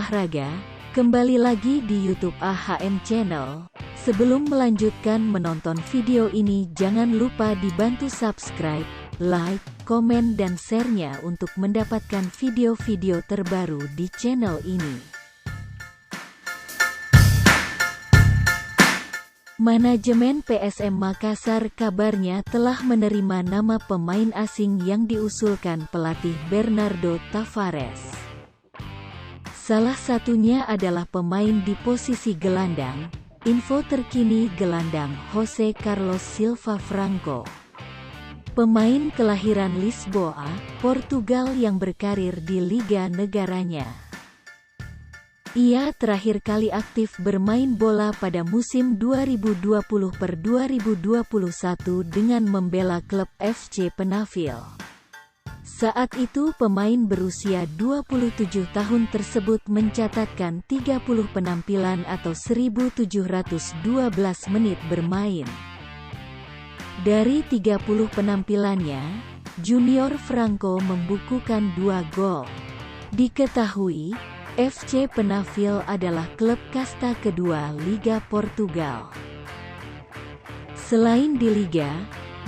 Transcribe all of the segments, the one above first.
olahraga, kembali lagi di YouTube AHM Channel. Sebelum melanjutkan menonton video ini, jangan lupa dibantu subscribe, like, komen dan share-nya untuk mendapatkan video-video terbaru di channel ini. Manajemen PSM Makassar kabarnya telah menerima nama pemain asing yang diusulkan pelatih Bernardo Tavares. Salah satunya adalah pemain di posisi gelandang. Info terkini gelandang Jose Carlos Silva Franco. Pemain kelahiran Lisboa, Portugal yang berkarir di liga negaranya. Ia terakhir kali aktif bermain bola pada musim 2020-2021 dengan membela klub FC Penafil. Saat itu pemain berusia 27 tahun tersebut mencatatkan 30 penampilan atau 1.712 menit bermain. Dari 30 penampilannya, Junior Franco membukukan 2 gol. Diketahui, FC Penafil adalah klub kasta kedua Liga Portugal. Selain di Liga,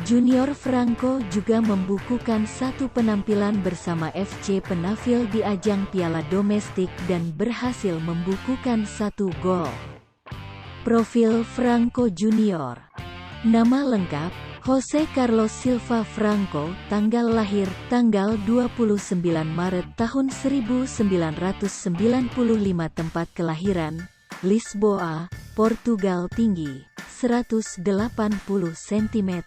Junior Franco juga membukukan 1 penampilan bersama FC Penafil di ajang Piala Domestik dan berhasil membukukan 1 gol. Profil Franco Junior. Nama lengkap: Jose Carlos Silva Franco, tanggal lahir, tanggal 29 Maret tahun 1995, tempat kelahiran, Lisboa, Portugal, tinggi, 180 cm.